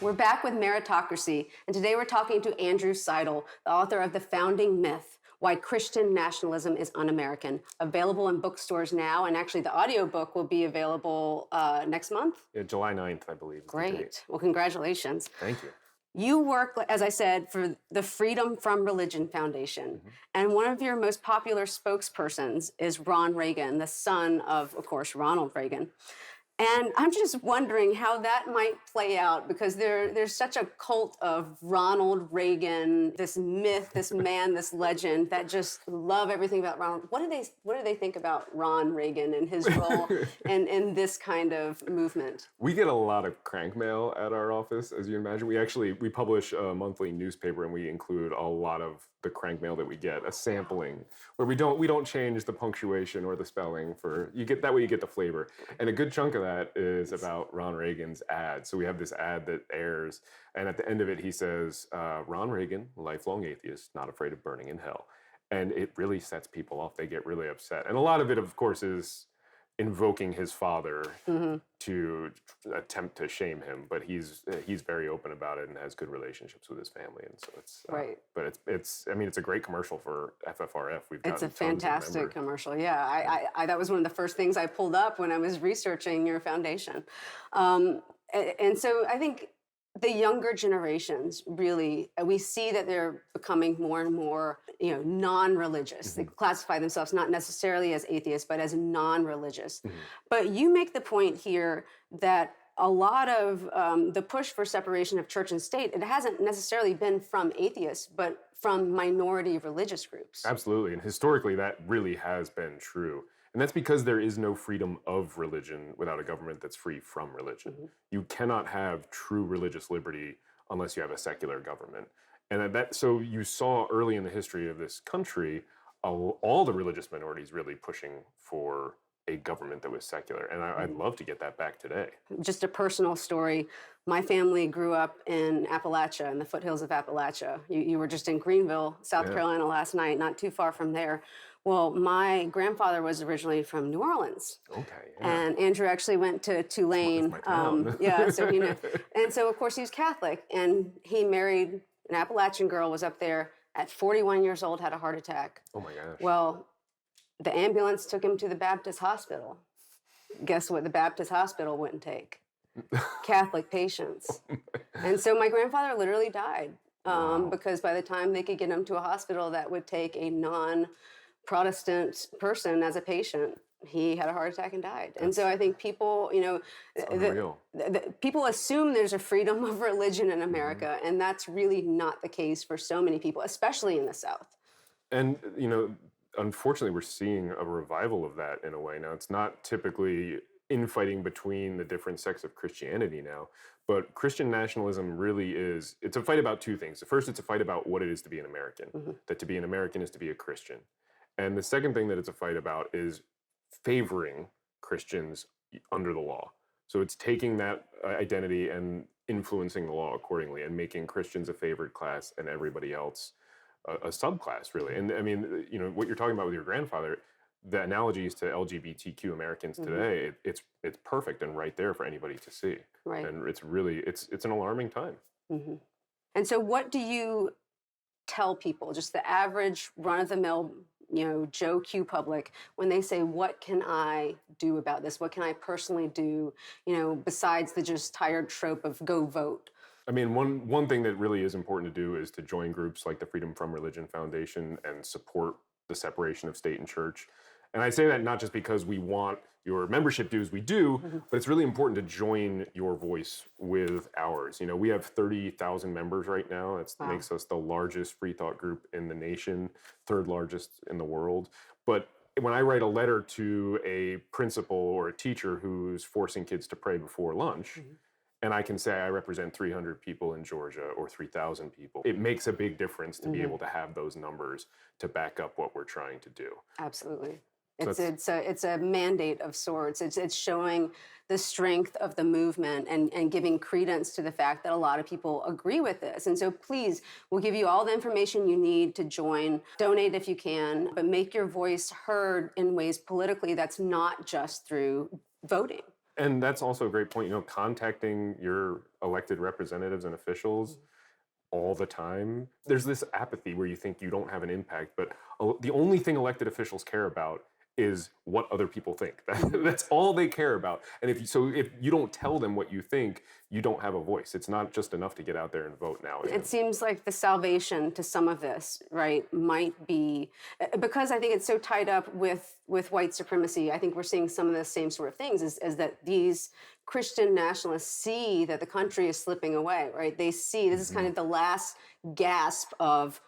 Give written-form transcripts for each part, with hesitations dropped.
We're back with Meritocracy, and today we're talking to Andrew Seidel, the author of The Founding Myth, Why Christian Nationalism is Un-American, available in bookstores now, and actually the audiobook will be available next month? Yeah, July 9th, I believe. Great. Well, congratulations. Thank you. You work, as I said, for the Freedom from Religion Foundation, and one of your most popular spokespersons is Ron Reagan, the son of course, Ronald Reagan. And I'm just wondering how that might play out, because there's such a cult of Ronald Reagan, this myth, this man, this legend that just love everything about Ronald. What do they think about Ron Reagan and his role in this kind of movement? We get a lot of crank mail at our office, as you imagine. We publish a monthly newspaper, and we include a lot of the crank mail that we get, a sampling where we don't change the punctuation or the spelling that way you get the flavor. And a good chunk of that is about Ron Reagan's ad. So we have this ad that airs, and at the end of it he says, Ron Reagan, lifelong atheist, not afraid of burning in hell. And it really sets people off. They get really upset. And a lot of it, of course, is invoking his father to attempt to shame him, but he's very open about it and has good relationships with his family, and so it's right. But it's a great commercial for FFRF. It's a fantastic commercial. Yeah, I that was one of the first things I pulled up when I was researching your foundation, and so I think the younger generations really, we see that they're becoming more and more, non-religious. They classify themselves not necessarily as atheists, but as non-religious. But you make the point here that a lot of the push for separation of church and state, it hasn't necessarily been from atheists, but from minority religious groups. Absolutely, and historically that really has been true. And that's because there is no freedom of religion without a government that's free from religion. You cannot have true religious liberty unless you have a secular government. And so you saw early in the history of this country, all the religious minorities really pushing for a government that was secular. And I'd love to get that back today. Just a personal story. My family grew up in Appalachia, in the foothills of Appalachia. You were just in Greenville, South Carolina last night, not too far from there. Well, my grandfather was originally from New Orleans. Okay. Yeah. And Andrew actually went to Tulane. So and so of course he was Catholic, and he married an Appalachian girl, was up there at 41 years old, had a heart attack. Oh my gosh. Well, the ambulance took him to the Baptist hospital. Guess what the Baptist hospital wouldn't take? Catholic patients. And so my grandfather literally died because by the time they could get him to a hospital that would take a non-Protestant person as a patient, he had a heart attack and died. And so I think people, people assume there's a freedom of religion in America, and that's really not the case for so many people, especially in the South. And, unfortunately, we're seeing a revival of that in a way. Now, it's not typically infighting between the different sects of Christianity now, but Christian nationalism really it's a fight about two things. The first, it's a fight about what it is to be an American, that to be an American is to be a Christian. And the second thing that it's a fight about is favoring Christians under the law. So it's taking that identity and influencing the law accordingly and making Christians a favored class and everybody else a subclass, really. And I mean, what you're talking about with your grandfather, the analogies to LGBTQ Americans today, it's perfect and right there for anybody to see. Right. And it's really, it's an alarming time. And so what do you tell people, just the average run-of-the-mill, Joe Q public, when they say, what can I do about this? What can I personally do, besides the just tired trope of go vote? I mean, one thing that really is important to do is to join groups like the Freedom from Religion Foundation and support the separation of state and church. And I say that not just because we want your membership dues, we do, but it's really important to join your voice with ours. We have 30,000 members right now. That makes us the largest free thought group in the nation, third largest in the world. But when I write a letter to a principal or a teacher who's forcing kids to pray before lunch, and I can say I represent 300 people in Georgia or 3,000 people, it makes a big difference to be able to have those numbers to back up what we're trying to do. Absolutely. It's a mandate of sorts. It's showing the strength of the movement and giving credence to the fact that a lot of people agree with this. And so please, we'll give you all the information you need to join. Donate if you can, but make your voice heard in ways politically that's not just through voting. And that's also a great point. Contacting your elected representatives and officials all the time. There's this apathy where you think you don't have an impact, but the only thing elected officials care about is what other people think. That's all they care about. And if you don't tell them what you think, you don't have a voice. It's not just enough to get out there and vote now. It seems like the salvation to some of this, right, might be because I think it's so tied up with white supremacy. I think we're seeing some of the same sort of things is that these Christian nationalists see that the country is slipping away, right? They see this is kind of the last gasp of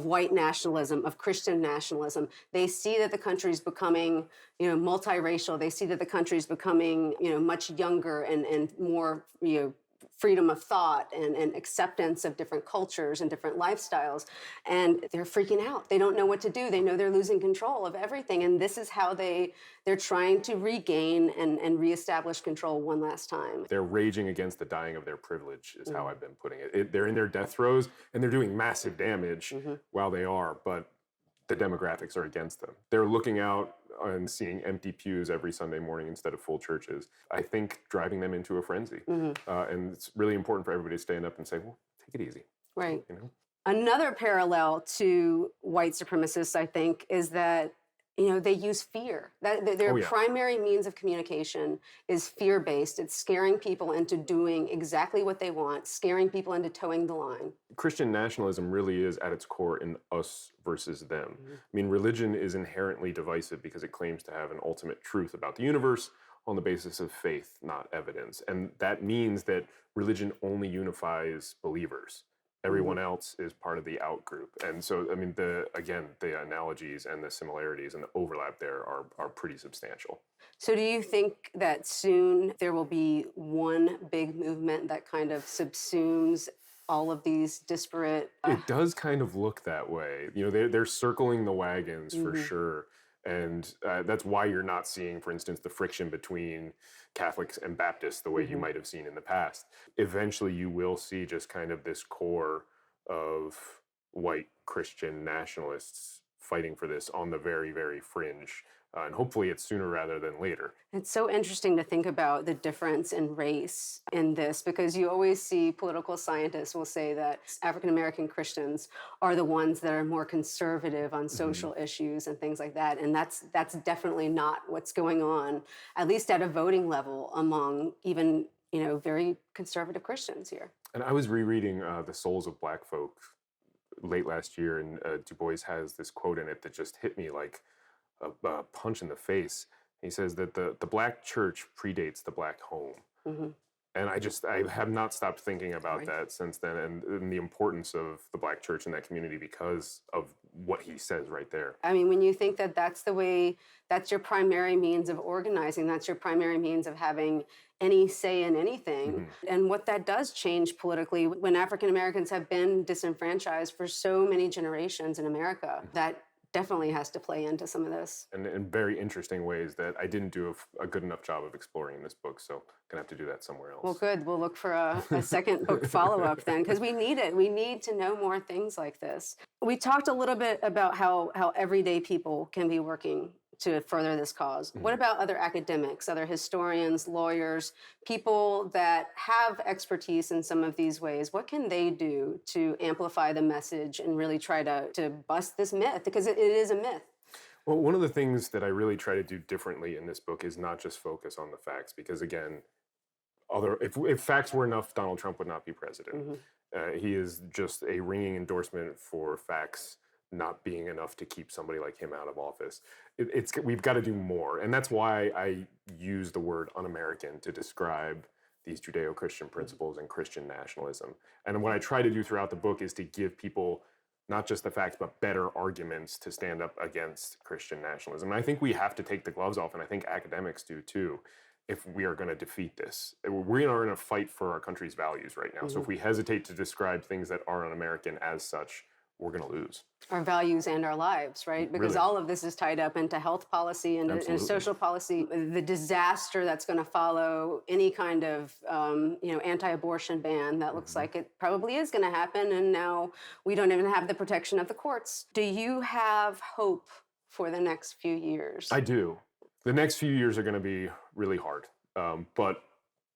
white nationalism, of Christian nationalism. They see that the country is becoming, multiracial. They see that the country is becoming, much younger and more, freedom of thought and acceptance of different cultures and different lifestyles. And they're freaking out. They don't know what to do. They know they're losing control of everything. And this is how they're trying to regain and reestablish control one last time. They're raging against the dying of their privilege is how I've been putting it. They're in their death throes and they're doing massive damage while they are, but the demographics are against them. They're looking out and seeing empty pews every Sunday morning instead of full churches. I think driving them into a frenzy. And it's really important for everybody to stand up and say, well, take it easy. Right. Another parallel to white supremacists, I think, is that they use fear. Their primary means of communication is fear-based. It's scaring people into doing exactly what they want, scaring people into towing the line. Christian nationalism really is at its core in us versus them. I mean, religion is inherently divisive because it claims to have an ultimate truth about the universe on the basis of faith, not evidence. And that means that religion only unifies believers. Everyone else is part of the out group. And so, I mean, the analogies and the similarities and the overlap there are pretty substantial. So do you think that soon there will be one big movement that kind of subsumes all of these disparate... It does kind of look that way. They're circling the wagons for sure. And that's why you're not seeing, for instance, the friction between Catholics and Baptists the way you might have seen in the past. Eventually, you will see just kind of this core of white Christian nationalists fighting for this on the very, very fringe. And hopefully it's sooner rather than later. It's so interesting to think about the difference in race in this, because you always see political scientists will say that African-American Christians are the ones that are more conservative on social issues and things like that. And that's definitely not what's going on, at least at a voting level, among even, very conservative Christians here. And I was rereading The Souls of Black Folk late last year, and Du Bois has this quote in it that just hit me like a punch in the face. He says that the black church predates the black home. And I have not stopped thinking about that since then, and the importance of the black church in that community because of what he says right there. I mean, when you think that that's your primary means of organizing, that's your primary means of having any say in anything, and what that does change politically when African Americans have been disenfranchised for so many generations in America, that definitely has to play into some of this. And in very interesting ways that I didn't do a good enough job of exploring in this book, so I'm going to have to do that somewhere else. Well, good. We'll look for a second book follow-up then, because we need it. We need to know more things like this. We talked a little bit about how everyday people can be working to further this cause. What about other academics, other historians, lawyers, people that have expertise in some of these ways? What can they do to amplify the message and really try to bust this myth? Because it is a myth. Well, one of the things that I really try to do differently in this book is not just focus on the facts, because again, if facts were enough, Donald Trump would not be president. He is just a ringing endorsement for facts not being enough to keep somebody like him out of office. We've got to do more. And that's why I use the word un-American to describe these Judeo-Christian principles and Christian nationalism. And what I try to do throughout the book is to give people not just the facts, but better arguments to stand up against Christian nationalism. And I think we have to take the gloves off, and I think academics do too, if we are going to defeat this. We are in a fight for our country's values right now. So if we hesitate to describe things that are un-American as such, we're going to lose. Our values and our lives, right? Because all of this is tied up into health policy and social policy. The disaster that's going to follow any kind of, anti-abortion ban that looks like it probably is going to happen. And now we don't even have the protection of the courts. Do you have hope for the next few years? I do. The next few years are going to be really hard. But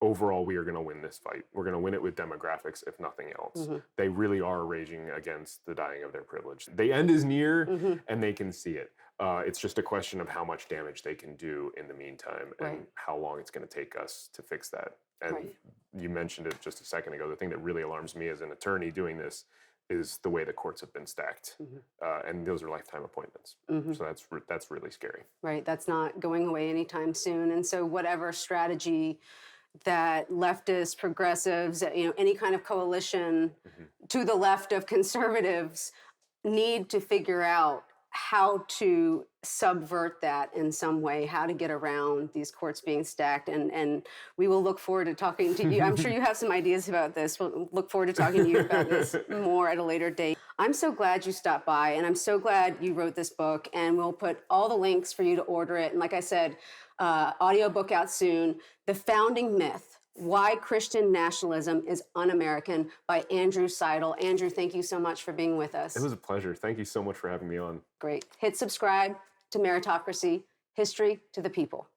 overall, we are going to win this fight. We're going to win it with demographics, if nothing else. Mm-hmm. They really are raging against the dying of their privilege. The end is near, Mm-hmm. and they can see it. It's just a question of how much damage they can do in the meantime, and Right. how long it's going to take us to fix that. And Right. you mentioned it just a second ago. The thing that really alarms me as an attorney doing this is the way the courts have been stacked, and those are lifetime appointments. So that's really scary. Right. That's not going away anytime soon. And so whatever strategy that leftists, progressives, any kind of coalition to the left of conservatives need to figure out how to subvert that in some way, how to get around these courts being stacked. And we will look forward to talking to you. I'm sure you have some ideas about this. We'll look forward to talking to you about this more at a later date. I'm so glad you stopped by, and I'm so glad you wrote this book, and we'll put all the links for you to order it. And like I said, audiobook out soon, The Founding Myth, Why Christian Nationalism is Un-American by Andrew Seidel. Andrew, thank you so much for being with us. It was a pleasure. Thank you so much for having me on. Great. Hit subscribe to Meritocracy, History to the People.